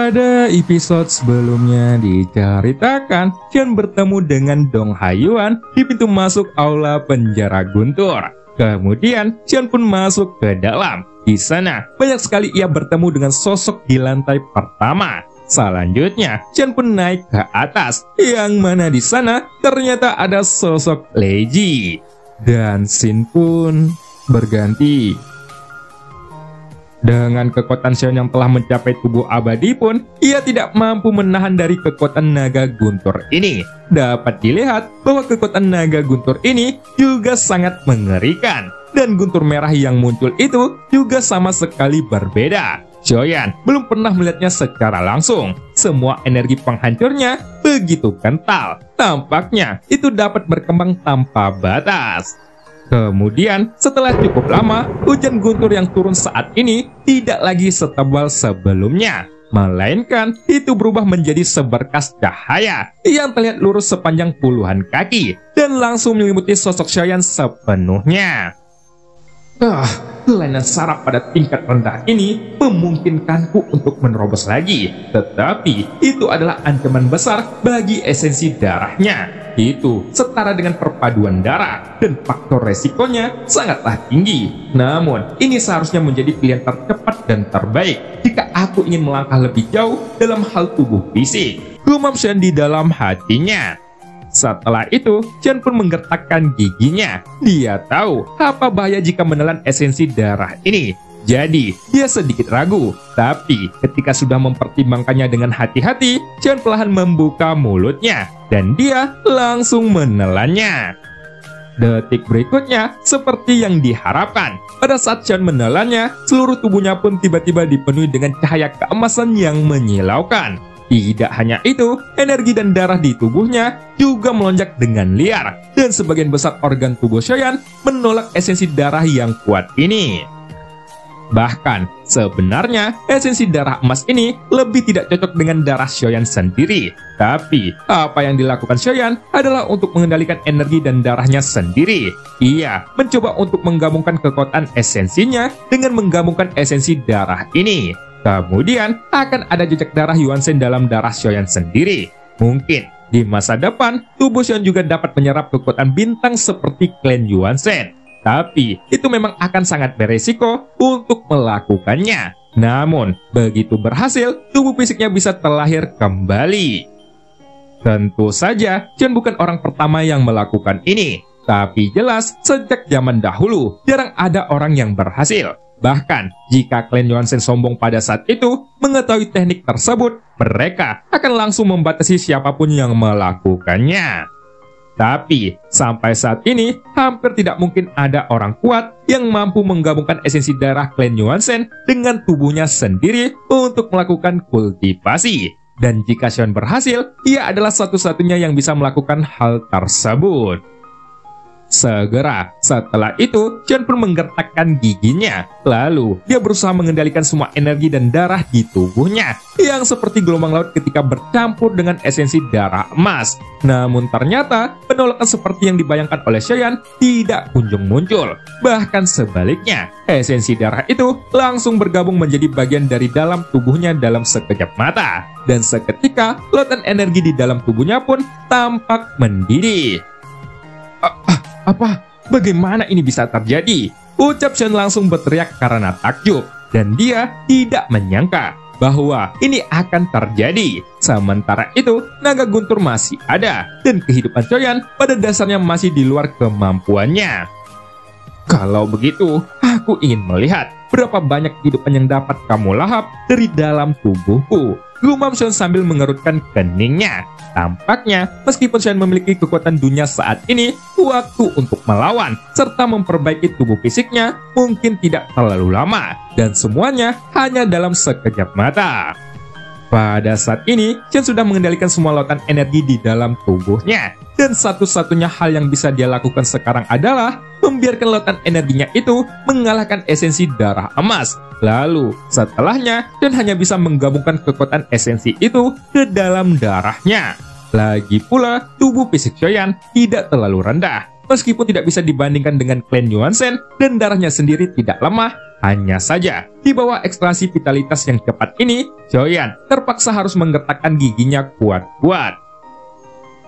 Pada episode sebelumnya diceritakan, Chen bertemu dengan Dong Haiyuan di pintu masuk aula penjara Guntur. Kemudian, Chen pun masuk ke dalam. Di sana, banyak sekali ia bertemu dengan sosok di lantai pertama. Selanjutnya, Chen pun naik ke atas, yang mana di sana ternyata ada sosok Lei Ji. Dan scene pun berganti. Dengan kekuatan Xion yang telah mencapai tubuh abadi pun, ia tidak mampu menahan dari kekuatan naga guntur ini. Dapat dilihat bahwa kekuatan naga guntur ini juga sangat mengerikan. Dan guntur merah yang muncul itu juga sama sekali berbeda. Xion belum pernah melihatnya secara langsung. Semua energi penghancurnya begitu kental. Tampaknya itu dapat berkembang tanpa batas. Kemudian, setelah cukup lama, hujan guntur yang turun saat ini tidak lagi setebal sebelumnya. Melainkan, itu berubah menjadi seberkas cahaya yang terlihat lurus sepanjang puluhan kaki dan langsung menyelimuti sosok Xion sepenuhnya. Kelainan saraf pada tingkat rendah ini memungkinkanku untuk menerobos lagi. Tetapi, itu adalah ancaman besar bagi esensi darahnya. Itu setara dengan perpaduan darah, dan faktor resikonya sangatlah tinggi. Namun, ini seharusnya menjadi pilihan tercepat dan terbaik jika aku ingin melangkah lebih jauh dalam hal tubuh fisik. Gumam Xion di dalam hatinya. Setelah itu, Chen pun menggertakkan giginya. Dia tahu apa bahaya jika menelan esensi darah ini. Jadi, dia sedikit ragu. Tapi, ketika sudah mempertimbangkannya dengan hati-hati, Chen perlahan membuka mulutnya. Dan dia langsung menelannya. Detik berikutnya, seperti yang diharapkan. Pada saat Chen menelannya, seluruh tubuhnya pun tiba-tiba dipenuhi dengan cahaya keemasan yang menyilaukan. Tidak hanya itu, energi dan darah di tubuhnya juga melonjak dengan liar. Dan sebagian besar organ tubuh Xion menolak esensi darah yang kuat ini. Bahkan, sebenarnya esensi darah emas ini lebih tidak cocok dengan darah Xion sendiri. Tapi, apa yang dilakukan Xion adalah untuk mengendalikan energi dan darahnya sendiri. Ia mencoba untuk menggabungkan kekuatan esensinya dengan menggabungkan esensi darah ini. Kemudian, akan ada jejak darah Yuan Shen dalam darah Xion sendiri. Mungkin, di masa depan, tubuh Xion juga dapat menyerap kekuatan bintang seperti klan Yuan Shen. Tapi, itu memang akan sangat beresiko untuk melakukannya. Namun, begitu berhasil, tubuh fisiknya bisa terlahir kembali. Tentu saja, Xion bukan orang pertama yang melakukan ini. Tapi jelas, sejak zaman dahulu, jarang ada orang yang berhasil. Bahkan, jika klan Yuan Shen sombong pada saat itu, mengetahui teknik tersebut, mereka akan langsung membatasi siapapun yang melakukannya. Tapi, sampai saat ini, hampir tidak mungkin ada orang kuat yang mampu menggabungkan esensi darah klan Yuan Shen dengan tubuhnya sendiri untuk melakukan kultivasi. Dan jika Xion berhasil, ia adalah satu-satunya yang bisa melakukan hal tersebut. Segera setelah itu, Xion pun menggertakkan giginya. Lalu, dia berusaha mengendalikan semua energi dan darah di tubuhnya, yang seperti gelombang laut ketika bercampur dengan esensi darah emas. Namun ternyata, penolakan seperti yang dibayangkan oleh Xion tidak kunjung muncul. Bahkan sebaliknya, esensi darah itu langsung bergabung menjadi bagian dari dalam tubuhnya dalam sekejap mata. Dan seketika, lautan energi di dalam tubuhnya pun tampak mendidih. Apa? Bagaimana ini bisa terjadi? Ucap Xion langsung berteriak karena takjub. Dan dia tidak menyangka bahwa ini akan terjadi. Sementara itu, naga guntur masih ada. Dan kehidupan Xion pada dasarnya masih di luar kemampuannya. Kalau begitu, aku ingin melihat berapa banyak kehidupan yang dapat kamu lahap dari dalam tubuhku. Gumam Xion sambil mengerutkan keningnya. Tampaknya, meskipun Xion memiliki kekuatan dunia saat ini, waktu untuk melawan serta memperbaiki tubuh fisiknya mungkin tidak terlalu lama. Dan semuanya hanya dalam sekejap mata. Pada saat ini, Xion sudah mengendalikan semua lautan energi di dalam tubuhnya. Dan satu-satunya hal yang bisa dia lakukan sekarang adalah membiarkan lautan energinya itu mengalahkan esensi darah emas. Lalu, setelahnya, Xion hanya bisa menggabungkan kekuatan esensi itu ke dalam darahnya. Lagi pula, tubuh fisik Xion tidak terlalu rendah. meskipun tidak bisa dibandingkan dengan klan Yuansen dan darahnya sendiri tidak lemah, hanya saja di bawah ekstraksi vitalitas yang cepat ini, Xiaoyan terpaksa harus menggertakkan giginya kuat-kuat.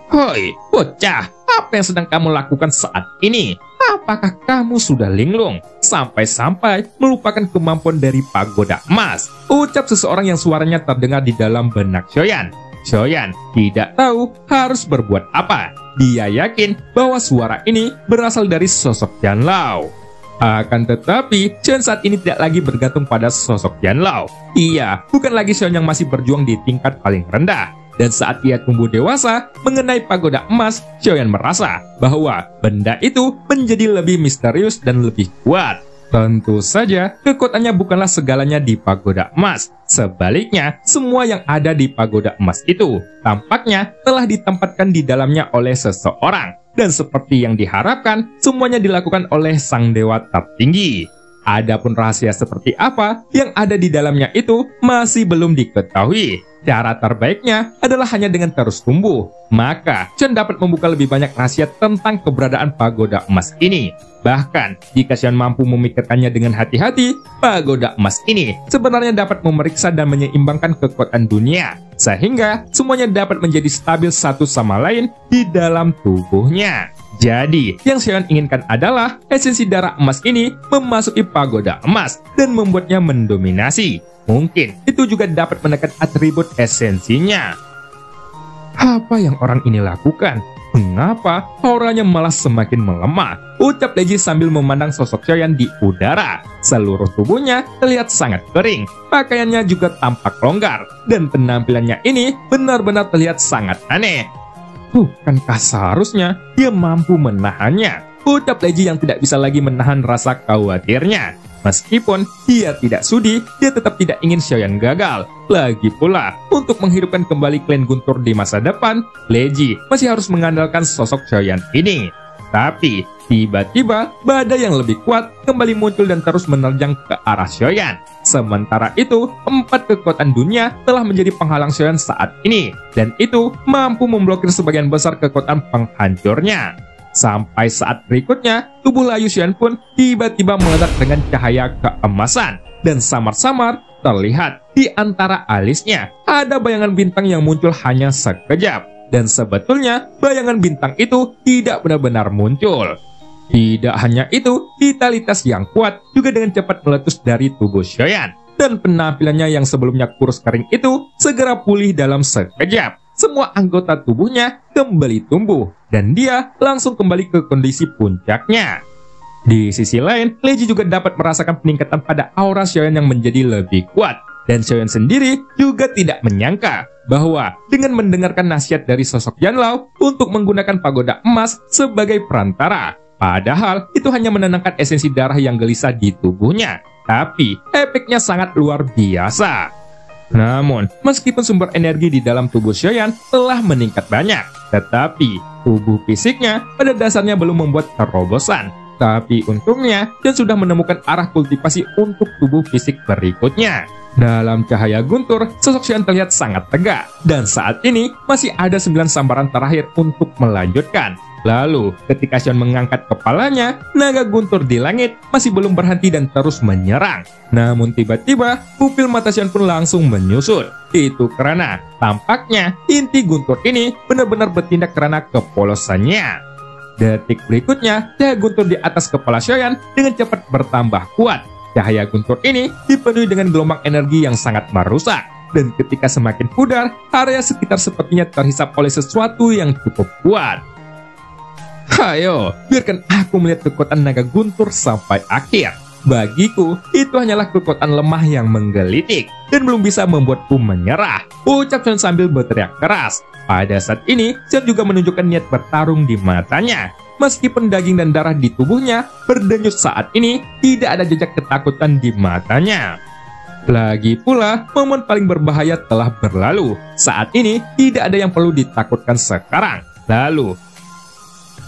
Hoi, bocah, apa yang sedang kamu lakukan saat ini? Apakah kamu sudah linglung sampai-sampai melupakan kemampuan dari pagoda emas? Ucap seseorang yang suaranya terdengar di dalam benak Xiaoyan. Xiaoyan tidak tahu harus berbuat apa. Dia yakin bahwa suara ini berasal dari sosok Yanlao. Akan tetapi, Xiaoyan saat ini tidak lagi bergantung pada sosok Yanlao. Ia bukan lagi Xiaoyan yang masih berjuang di tingkat paling rendah. Dan saat ia tumbuh dewasa mengenai pagoda emas, Xiaoyan merasa bahwa benda itu menjadi lebih misterius dan lebih kuat. Tentu saja, kekuatannya bukanlah segalanya di pagoda emas. Sebaliknya, semua yang ada di pagoda emas itu tampaknya telah ditempatkan di dalamnya oleh seseorang. Dan seperti yang diharapkan, semuanya dilakukan oleh sang dewa tertinggi. Adapun rahasia seperti apa yang ada di dalamnya itu masih belum diketahui. Cara terbaiknya adalah hanya dengan terus tumbuh. Maka, Xiaoyan dapat membuka lebih banyak rahasia tentang keberadaan pagoda emas ini. Bahkan, jika Xiaoyan mampu memikirkannya dengan hati-hati, pagoda emas ini sebenarnya dapat memeriksa dan menyeimbangkan kekuatan dunia. Sehingga, semuanya dapat menjadi stabil satu sama lain di dalam tubuhnya. Jadi, yang Xiaoyan inginkan adalah esensi darah emas ini memasuki pagoda emas dan membuatnya mendominasi. Mungkin itu juga dapat menekan atribut esensinya. Apa yang orang ini lakukan? Mengapa auranya malah semakin melemah? Ucap Leji sambil memandang sosok Xiaoyan di udara. Seluruh tubuhnya terlihat sangat kering, pakaiannya juga tampak longgar, dan penampilannya ini benar-benar terlihat sangat aneh. Bukankah seharusnya dia mampu menahannya? Ucap Leji yang tidak bisa lagi menahan rasa khawatirnya. Meskipun dia tidak sudi, dia tetap tidak ingin Xiaoyan gagal. Lagi pula, untuk menghidupkan kembali klan Guntur di masa depan, Leji masih harus mengandalkan sosok Xiaoyan ini. Tapi, tiba-tiba badai yang lebih kuat kembali muncul dan terus menerjang ke arah Xiaoyan. Sementara itu, 4 kekuatan dunia telah menjadi penghalang Xiaoyan saat ini, dan itu mampu memblokir sebagian besar kekuatan penghancurnya. Sampai saat berikutnya, tubuh layu Xiaoyan pun tiba-tiba meledak dengan cahaya keemasan, dan samar-samar terlihat di antara alisnya ada bayangan bintang yang muncul hanya sekejap. Dan sebetulnya, bayangan bintang itu tidak benar-benar muncul. Tidak hanya itu, vitalitas yang kuat juga dengan cepat meletus dari tubuh Xiaoyan. Dan penampilannya yang sebelumnya kurus kering itu segera pulih dalam sekejap. Semua anggota tubuhnya kembali tumbuh, dan dia langsung kembali ke kondisi puncaknya. Di sisi lain, Leji juga dapat merasakan peningkatan pada aura Xiaoyan yang menjadi lebih kuat. Dan Xiaoyan sendiri juga tidak menyangka bahwa dengan mendengarkan nasihat dari sosok Yanlao untuk menggunakan pagoda emas sebagai perantara. Padahal itu hanya menenangkan esensi darah yang gelisah di tubuhnya. Tapi efeknya sangat luar biasa. Namun, meskipun sumber energi di dalam tubuh Xiaoyan telah meningkat banyak, tetapi tubuh fisiknya pada dasarnya belum membuat terobosan. Tapi untungnya, dia sudah menemukan arah kultivasi untuk tubuh fisik berikutnya. Dalam cahaya guntur, sosok Xiaoyan terlihat sangat tegak, dan saat ini masih ada 9 sambaran terakhir untuk melanjutkan. Lalu, ketika Xiaoyan mengangkat kepalanya, naga guntur di langit masih belum berhenti dan terus menyerang. Namun tiba-tiba, pupil mata Xiaoyan pun langsung menyusut. Itu karena tampaknya inti guntur ini benar-benar bertindak karena kepolosannya. Detik berikutnya, cahaya guntur di atas kepala Xiaoyan dengan cepat bertambah kuat. Cahaya guntur ini dipenuhi dengan gelombang energi yang sangat merusak. Dan ketika semakin pudar, area sekitar sepertinya terhisap oleh sesuatu yang cukup kuat. Hayo, biarkan aku melihat kekuatan naga guntur sampai akhir. Bagiku, itu hanyalah kekuatan lemah yang menggelitik dan belum bisa membuatku menyerah. Ucap Xiaoyan sambil berteriak keras. Pada saat ini, Xiaoyan juga menunjukkan niat bertarung di matanya. Meskipun daging dan darah di tubuhnya berdenyut saat ini, tidak ada jejak ketakutan di matanya. Lagi pula, momen paling berbahaya telah berlalu. Saat ini, tidak ada yang perlu ditakutkan sekarang.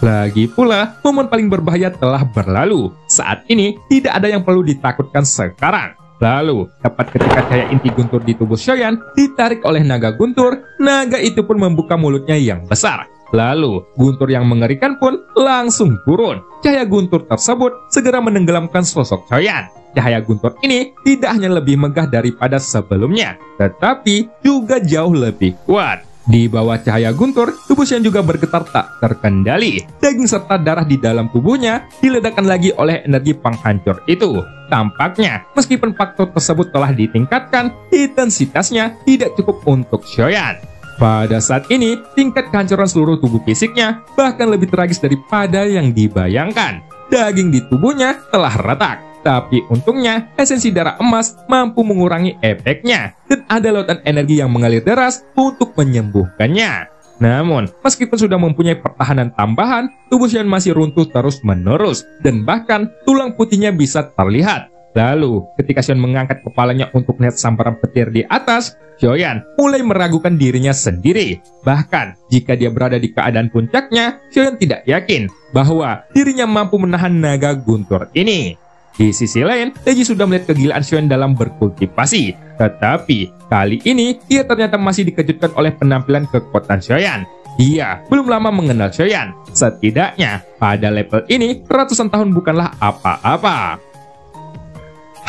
Lagi pula, momen paling berbahaya telah berlalu. Saat ini, tidak ada yang perlu ditakutkan sekarang. Lalu, tepat ketika cahaya inti guntur di tubuh Xiaoyan ditarik oleh naga guntur, naga itu pun membuka mulutnya yang besar. Lalu, guntur yang mengerikan pun langsung turun. Cahaya guntur tersebut segera menenggelamkan sosok Choyan. Cahaya guntur ini tidak hanya lebih megah daripada sebelumnya, tetapi juga jauh lebih kuat. Di bawah cahaya guntur, tubuh Xion juga bergetar tak terkendali. Daging serta darah di dalam tubuhnya diledakkan lagi oleh energi penghancur itu. Tampaknya, meskipun faktor tersebut telah ditingkatkan, intensitasnya tidak cukup untuk Choyan. Pada saat ini, tingkat kehancuran seluruh tubuh fisiknya bahkan lebih tragis daripada yang dibayangkan. Daging di tubuhnya telah retak, tapi untungnya esensi darah emas mampu mengurangi efeknya dan ada lautan energi yang mengalir deras untuk menyembuhkannya. Namun, meskipun sudah mempunyai pertahanan tambahan, tubuh Xion masih runtuh terus-menerus dan bahkan tulang putihnya bisa terlihat. Lalu, ketika Xion mengangkat kepalanya untuk melihat sambaran petir di atas, Choyan mulai meragukan dirinya sendiri. Bahkan, jika dia berada di keadaan puncaknya, Choyan tidak yakin bahwa dirinya mampu menahan naga guntur ini. Di sisi lain, Leji sudah melihat kegilaan Xion dalam berkultivasi. Tetapi, kali ini, ia ternyata masih dikejutkan oleh penampilan kekuatan Choyan. Dia belum lama mengenal Choyan. Setidaknya, pada level ini, ratusan tahun bukanlah apa-apa.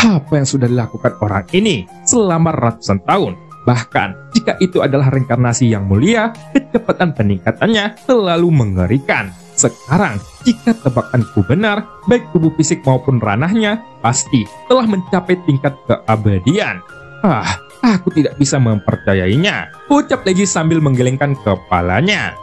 Apa yang sudah dilakukan orang ini selama ratusan tahun? Bahkan, jika itu adalah reinkarnasi yang mulia, kecepatan peningkatannya terlalu mengerikan. Sekarang, jika tebakanku benar, baik tubuh fisik maupun ranahnya pasti telah mencapai tingkat keabadian. Aku tidak bisa mempercayainya, ucap Leji sambil menggelengkan kepalanya.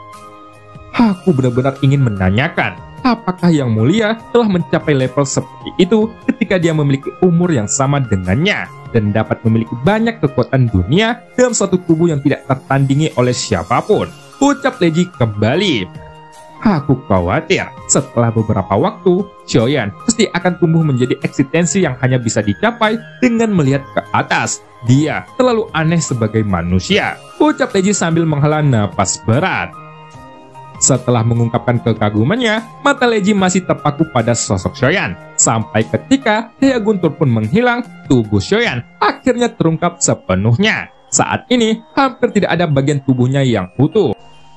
Aku benar-benar ingin menanyakan, apakah Yang Mulia telah mencapai level seperti itu ketika dia memiliki umur yang sama dengannya dan dapat memiliki banyak kekuatan dunia dalam satu tubuh yang tidak tertandingi oleh siapapun, ucap Leji kembali. Aku khawatir setelah beberapa waktu, Choyan pasti akan tumbuh menjadi eksistensi yang hanya bisa dicapai dengan melihat ke atas. Dia terlalu aneh sebagai manusia, ucap Leji sambil menghela napas berat. Setelah mengungkapkan kekagumannya, mata Leji masih terpaku pada sosok Choyan. Sampai ketika cahaya guntur pun menghilang, tubuh Choyan akhirnya terungkap sepenuhnya. Saat ini, hampir tidak ada bagian tubuhnya yang utuh.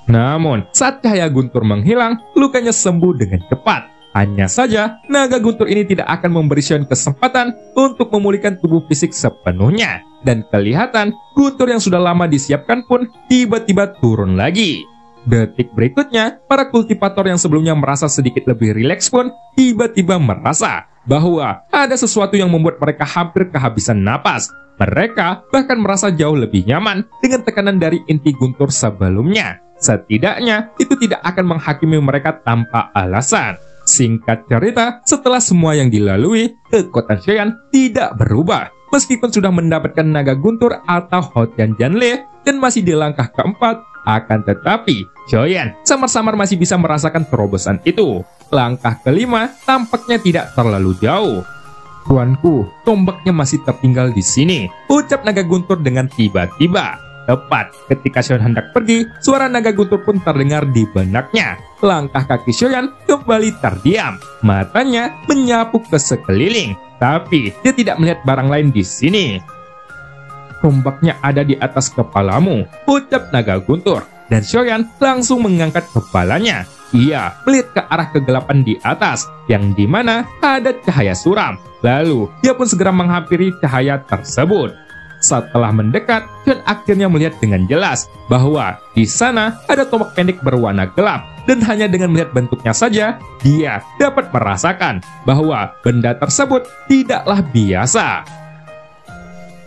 Namun, saat cahaya guntur menghilang, lukanya sembuh dengan cepat. Hanya saja, naga guntur ini tidak akan memberi Xion kesempatan untuk memulihkan tubuh fisik sepenuhnya. Dan kelihatan, guntur yang sudah lama disiapkan pun tiba-tiba turun lagi. Detik berikutnya, para kultivator yang sebelumnya merasa sedikit lebih rileks pun tiba-tiba merasa bahwa ada sesuatu yang membuat mereka hampir kehabisan napas. Mereka bahkan merasa jauh lebih nyaman dengan tekanan dari inti guntur sebelumnya. Setidaknya, itu tidak akan menghakimi mereka tanpa alasan. Singkat cerita, setelah semua yang dilalui, kekuatan Choyan tidak berubah. Meskipun sudah mendapatkan naga guntur atau Hotian Janle dan masih di langkah keempat, akan tetapi Choyan samar-samar masih bisa merasakan terobosan itu. Langkah kelima tampaknya tidak terlalu jauh. Tuanku, tombaknya masih tertinggal di sini, ucap naga guntur dengan tiba-tiba. Tepat ketika Xion hendak pergi, suara naga guntur pun terdengar di benaknya. Langkah kaki Choyan kembali terdiam. Matanya menyapu ke sekeliling, tapi dia tidak melihat barang lain di sini. Tombaknya ada di atas kepalamu, ucap naga guntur. Dan Choyan langsung mengangkat kepalanya. Ia melihat ke arah kegelapan di atas, yang dimana ada cahaya suram. Lalu, dia pun segera menghampiri cahaya tersebut. Setelah mendekat, Xion akhirnya melihat dengan jelas bahwa di sana ada tombak pendek berwarna gelap. Dan hanya dengan melihat bentuknya saja, dia dapat merasakan bahwa benda tersebut tidaklah biasa.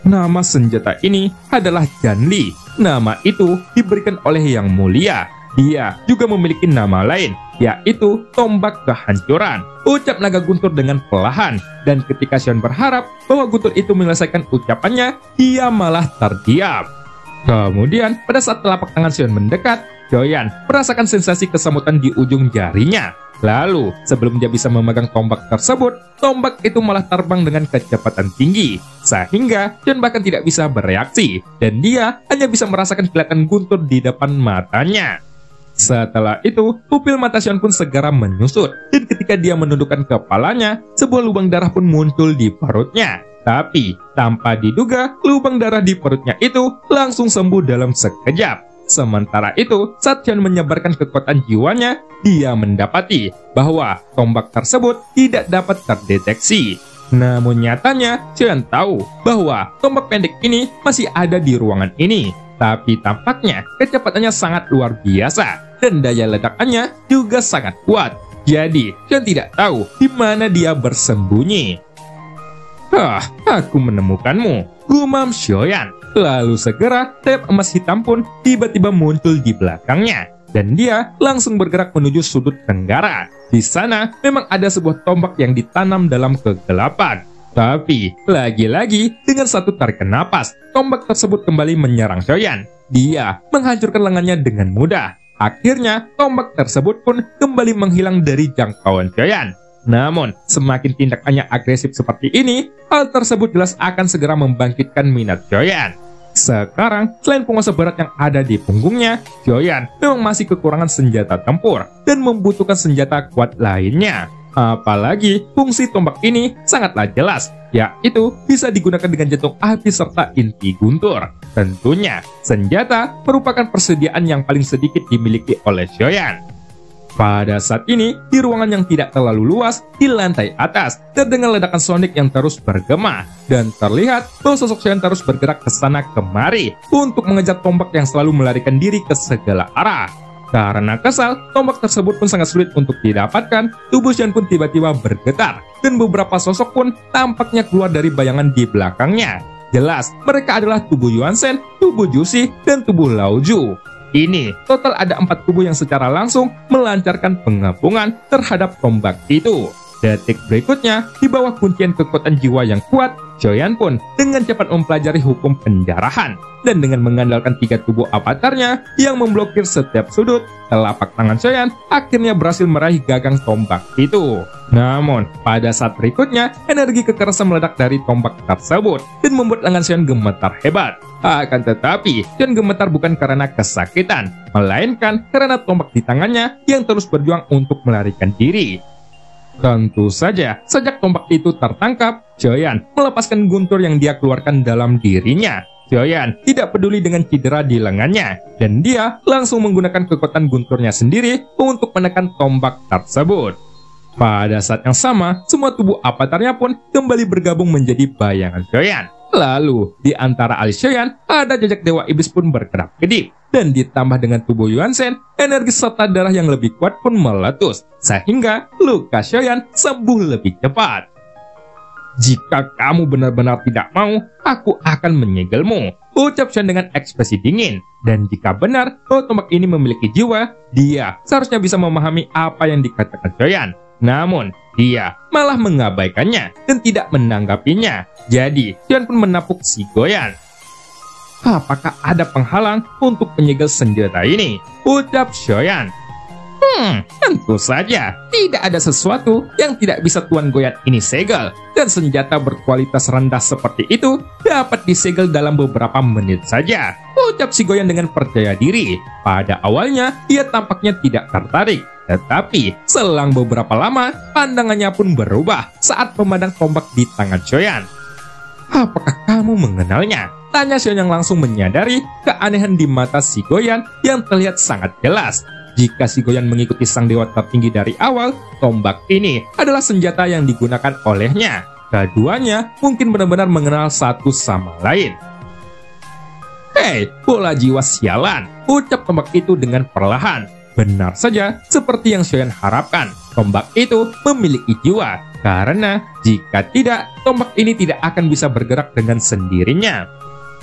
Nama senjata ini adalah Janli. Nama itu diberikan oleh Yang Mulia. Dia juga memiliki nama lain, yaitu Tombak Kehancuran, ucap naga guntur dengan perlahan. Dan ketika Xion berharap bahwa guntur itu menyelesaikan ucapannya, ia malah terdiam. Kemudian, pada saat telapak tangan Xion mendekat, Choyan merasakan sensasi kesemutan di ujung jarinya. Lalu, sebelum dia bisa memegang tombak tersebut, tombak itu malah terbang dengan kecepatan tinggi. Sehingga, Xion bahkan tidak bisa bereaksi, dan dia hanya bisa merasakan kilatan guntur di depan matanya. Setelah itu, pupil mata Xion pun segera menyusut, dan ketika dia menundukkan kepalanya, sebuah lubang darah pun muncul di perutnya. Tapi, tanpa diduga, lubang darah di perutnya itu langsung sembuh dalam sekejap. Sementara itu, saat Xion menyebarkan kekuatan jiwanya, dia mendapati bahwa tombak tersebut tidak dapat terdeteksi. Namun nyatanya, Xion tahu bahwa tombak pendek ini masih ada di ruangan ini. Tapi tampaknya kecepatannya sangat luar biasa dan daya ledakannya juga sangat kuat. Jadi, Xion tidak tahu di mana dia bersembunyi. Aku menemukanmu, gumam Xiaoyan. Lalu segera sayap emas hitam pun tiba-tiba muncul di belakangnya. Dan dia langsung bergerak menuju sudut tenggara. Di sana memang ada sebuah tombak yang ditanam dalam kegelapan. Tapi, lagi-lagi dengan satu tarikan napas, tombak tersebut kembali menyerang Xiaoyan. Dia menghancurkan lengannya dengan mudah. Akhirnya, tombak tersebut pun kembali menghilang dari jangkauan Xiaoyan. Namun, semakin tindakannya agresif seperti ini, hal tersebut jelas akan segera membangkitkan minat Xiaoyan. Sekarang, selain penguasa berat yang ada di punggungnya, Xiaoyan memang masih kekurangan senjata tempur dan membutuhkan senjata kuat lainnya. Apalagi fungsi tombak ini sangatlah jelas, yaitu bisa digunakan dengan jantung api serta inti guntur. Tentunya, senjata merupakan persediaan yang paling sedikit dimiliki oleh Xiaoyan. Pada saat ini, di ruangan yang tidak terlalu luas, di lantai atas, terdengar ledakan sonik yang terus bergema. Dan terlihat bahwa sosok Xiaoyan terus bergerak ke sana kemari untuk mengejar tombak yang selalu melarikan diri ke segala arah. Karena kesal, tombak tersebut pun sangat sulit untuk didapatkan, tubuh Xiaoyan pun tiba-tiba bergetar, dan beberapa sosok pun tampaknya keluar dari bayangan di belakangnya. Jelas, mereka adalah tubuh Yuan Shen, tubuh Jushi, dan tubuh Lao Ju. Ini, total ada 4 tubuh yang secara langsung melancarkan pengepungan terhadap tombak itu. Detik berikutnya, di bawah kuncian kekuatan jiwa yang kuat, Xiaoyan pun dengan cepat mempelajari hukum penjarahan. Dan dengan mengandalkan 3 tubuh avatarnya yang memblokir setiap sudut, telapak tangan Xiaoyan akhirnya berhasil meraih gagang tombak itu. Namun, pada saat berikutnya, energi kekerasan meledak dari tombak tersebut dan membuat lengan Xiaoyan gemetar hebat. Akan tetapi, Xiaoyan gemetar bukan karena kesakitan, melainkan karena tombak di tangannya yang terus berjuang untuk melarikan diri. Tentu saja, sejak tombak itu tertangkap, Xiaoyan melepaskan guntur yang dia keluarkan dalam dirinya. Xiaoyan tidak peduli dengan cedera di lengannya, dan dia langsung menggunakan kekuatan gunturnya sendiri untuk menekan tombak tersebut. Pada saat yang sama, semua tubuh avatarnya pun kembali bergabung menjadi bayangan Xiaoyan. Lalu, di antara alis Xiaoyan, ada jejak Dewa Iblis pun berkedap-kedip. Dan ditambah dengan tubuh Yuan Shen, energi serta darah yang lebih kuat pun meletus, sehingga luka Xiaoyan sembuh lebih cepat. Jika kamu benar-benar tidak mau, aku akan menyegelmu, ucap Xiaoyan dengan ekspresi dingin. Dan jika benar bahwa tombak ini memiliki jiwa, dia seharusnya bisa memahami apa yang dikatakan Xiaoyan. Namun, dia malah mengabaikannya dan tidak menanggapinya. Jadi, Xiaoyan pun menapuk si Goyan. Apakah ada penghalang untuk menyegel senjata ini? Ucap Xiaoyan. Tentu saja, tidak ada sesuatu yang tidak bisa Tuan Goyan ini segel. Dan senjata berkualitas rendah seperti itu dapat disegel dalam beberapa menit saja, ucap si Goyan dengan percaya diri. Pada awalnya, ia tampaknya tidak tertarik. Tetapi, selang beberapa lama, pandangannya pun berubah saat memandang tombak di tangan Xiaoyan. Apakah kamu mengenalnya? Tanya Xiaoyan yang langsung menyadari keanehan di mata si Goyan yang terlihat sangat jelas. Jika si Goyan mengikuti sang dewa tertinggi dari awal, tombak ini adalah senjata yang digunakan olehnya. Keduanya mungkin benar-benar mengenal satu sama lain. Hei, bola jiwa sialan, ucap tombak itu dengan perlahan. Benar saja, seperti yang Xiaoyan harapkan, tombak itu memiliki jiwa. Karena jika tidak, tombak ini tidak akan bisa bergerak dengan sendirinya.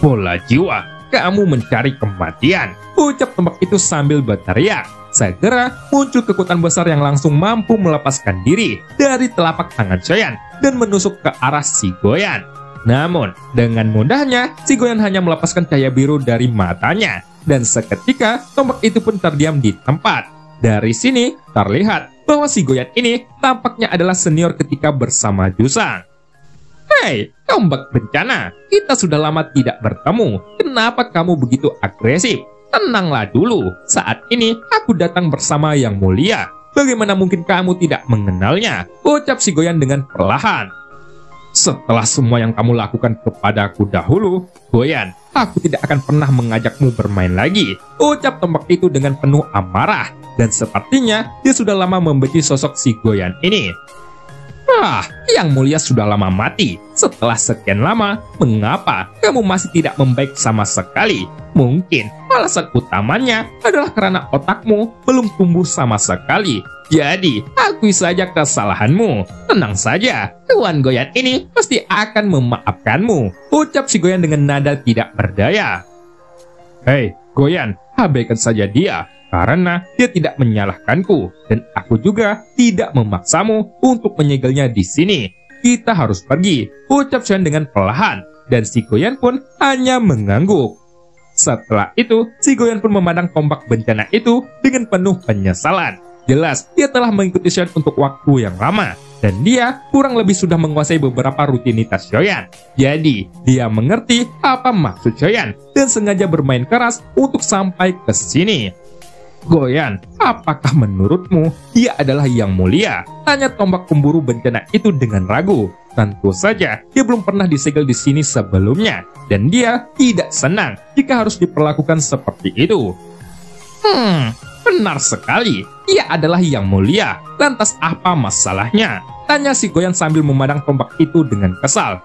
Bola jiwa, kamu mencari kematian, ucap tombak itu sambil berteriak. Segera muncul kekuatan besar yang langsung mampu melepaskan diri dari telapak tangan Xiaoyan dan menusuk ke arah si Goyan. Namun, dengan mudahnya, si Goyan hanya melepaskan cahaya biru dari matanya. Dan seketika, tombak itu pun terdiam di tempat. Dari sini, terlihat bahwa si Goyan ini tampaknya adalah senior ketika bersama Jusang. Hei, tombak bencana, kita sudah lama tidak bertemu. Kenapa kamu begitu agresif? Tenanglah dulu, saat ini aku datang bersama Yang Mulia. Bagaimana mungkin kamu tidak mengenalnya? Ucap si Goyan dengan perlahan. Setelah semua yang kamu lakukan kepadaku dahulu, Goyan, aku tidak akan pernah mengajakmu bermain lagi, ucap tombak itu dengan penuh amarah. Dan sepertinya dia sudah lama membenci sosok si Goyan ini. Yang Mulia sudah lama mati. Setelah sekian lama, mengapa kamu masih tidak membaik sama sekali? Mungkin alasan utamanya adalah karena otakmu belum tumbuh sama sekali. Jadi, akui saja kesalahanmu. Tenang saja, Tuan Goyan ini pasti akan memaafkanmu, ucap si Goyan dengan nada tidak berdaya. Hei, Goyan, abaikan saja dia. Karena dia tidak menyalahkanku, dan aku juga tidak memaksamu untuk menyegelnya di sini. Kita harus pergi, ucap Xian dengan perlahan, dan si Goyan pun hanya mengangguk. Setelah itu, si Goyan pun memandang tombak bencana itu dengan penuh penyesalan. Jelas, dia telah mengikuti Xian untuk waktu yang lama, dan dia kurang lebih sudah menguasai beberapa rutinitas Xian. Jadi, dia mengerti apa maksud Xian, dan sengaja bermain keras untuk sampai ke sini. Goyan, apakah menurutmu dia adalah yang mulia? Tanya tombak pemburu bencana itu dengan ragu. Tentu saja, dia belum pernah disegel di sini sebelumnya, dan dia tidak senang jika harus diperlakukan seperti itu. Benar sekali, dia adalah yang mulia. Lantas apa masalahnya? Tanya si Goyan sambil memandang tombak itu dengan kesal.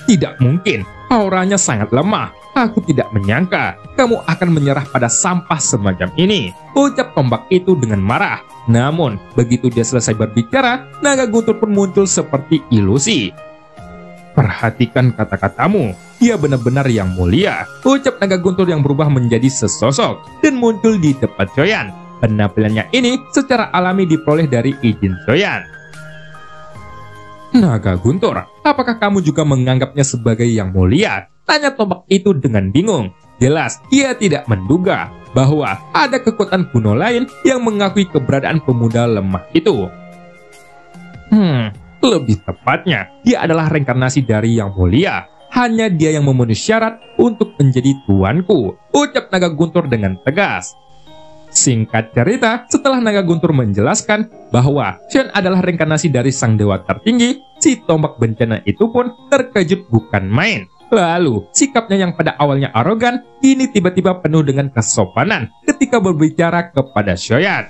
Tidak mungkin, auranya sangat lemah. Aku tidak menyangka kamu akan menyerah pada sampah semacam ini, ucap tombak itu dengan marah. Namun, begitu dia selesai berbicara, naga guntur pun muncul seperti ilusi. Perhatikan kata-katamu, dia benar-benar yang mulia, ucap naga guntur yang berubah menjadi sesosok dan muncul di depan Xian. Penampilannya ini secara alami diperoleh dari izin Xian. Naga guntur, apakah kamu juga menganggapnya sebagai yang mulia? Tanya tombak itu dengan bingung. Jelas, dia tidak menduga bahwa ada kekuatan kuno lain yang mengakui keberadaan pemuda lemah itu. Lebih tepatnya, dia adalah reinkarnasi dari yang mulia. Hanya dia yang memenuhi syarat untuk menjadi tuanku, ucap naga guntur dengan tegas. Singkat cerita, setelah naga guntur menjelaskan bahwa Xian adalah reinkarnasi dari sang dewa tertinggi, si tombak bencana itu pun terkejut bukan main. Lalu, sikapnya yang pada awalnya arogan, kini tiba-tiba penuh dengan kesopanan ketika berbicara kepada Xian.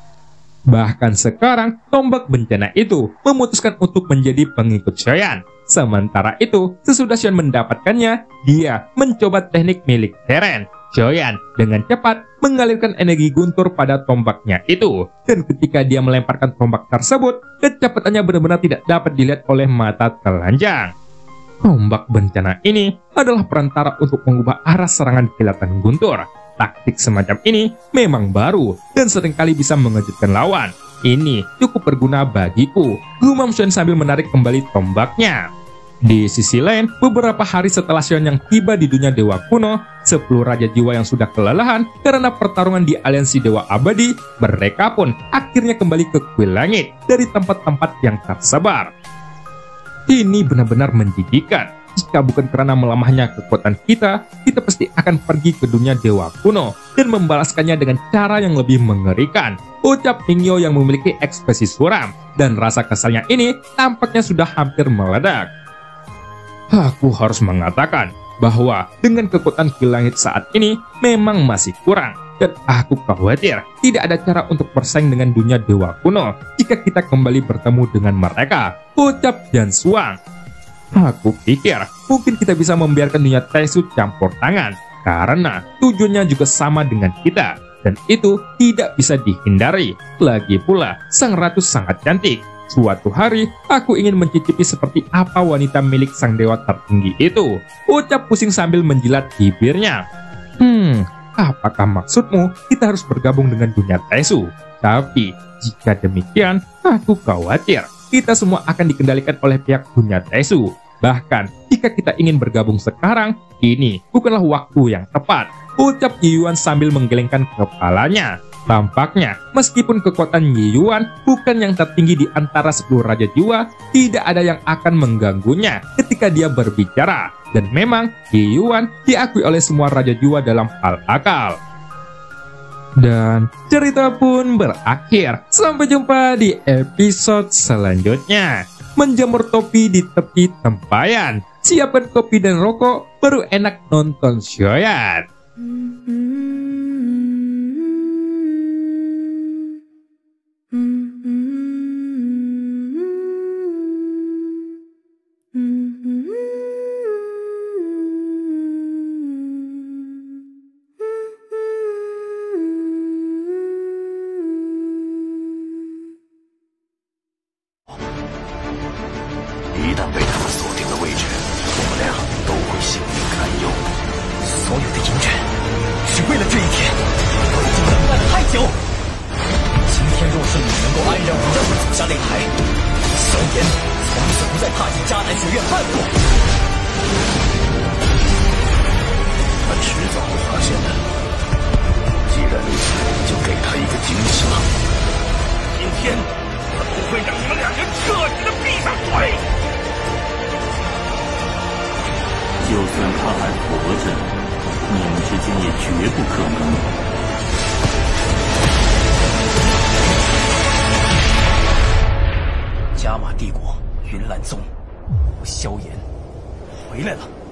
Bahkan sekarang, tombak bencana itu memutuskan untuk menjadi pengikut Xian. Sementara itu, sesudah Xian mendapatkannya, dia mencoba teknik milik Teren. Xian dengan cepat mengalirkan energi guntur pada tombaknya itu. Dan ketika dia melemparkan tombak tersebut, kecepatannya benar-benar tidak dapat dilihat oleh mata telanjang. Tombak bencana ini adalah perantara untuk mengubah arah serangan kilatan guntur. Taktik semacam ini memang baru dan seringkali bisa mengejutkan lawan. Ini cukup berguna bagiku, gumam Xian sambil menarik kembali tombaknya. Di sisi lain, beberapa hari setelah Xian yang tiba di dunia dewa kuno, 10 raja jiwa yang sudah kelelahan karena pertarungan di aliansi dewa abadi, mereka pun akhirnya kembali ke kuil langit dari tempat-tempat yang tersebar. Ini benar-benar menjijikan. Jika bukan karena melemahnya kekuatan kita pasti akan pergi ke dunia dewa kuno dan membalaskannya dengan cara yang lebih mengerikan, ucap Mingyo yang memiliki ekspresi suram, dan rasa kesalnya ini tampaknya sudah hampir meledak. Aku harus mengatakan bahwa dengan kekuatan kuil langit saat ini memang masih kurang, dan aku khawatir tidak ada cara untuk bersaing dengan dunia dewa kuno jika kita kembali bertemu dengan mereka, ucap Jan Suang. Aku pikir mungkin kita bisa membiarkan dunia Taisu campur tangan, karena tujuannya juga sama dengan kita, dan itu tidak bisa dihindari. Lagi pula, sang ratu sangat cantik. Suatu hari, aku ingin mencicipi seperti apa wanita milik sang dewa tertinggi itu, ucap pusing sambil menjilat bibirnya. Apakah maksudmu kita harus bergabung dengan dunia Taisu? Tapi, jika demikian, aku khawatir kita semua akan dikendalikan oleh pihak dunia Taisu. Bahkan, jika kita ingin bergabung sekarang, ini bukanlah waktu yang tepat, ucap Yiyuan sambil menggelengkan kepalanya. Tampaknya, meskipun kekuatan Yiyuan bukan yang tertinggi di antara 10 raja jiwa, tidak ada yang akan mengganggunya ketika dia berbicara. Dan memang, Yiyuan diakui oleh semua raja jiwa dalam hal akal. Dan cerita pun berakhir. Sampai jumpa di episode selanjutnya. menjamur topi di tepi tempayan. Siapkan kopi dan rokok, baru enak nonton Shoyat.就算他还活着，你们之间也绝不可能。加玛帝国云岚宗，萧炎回来了。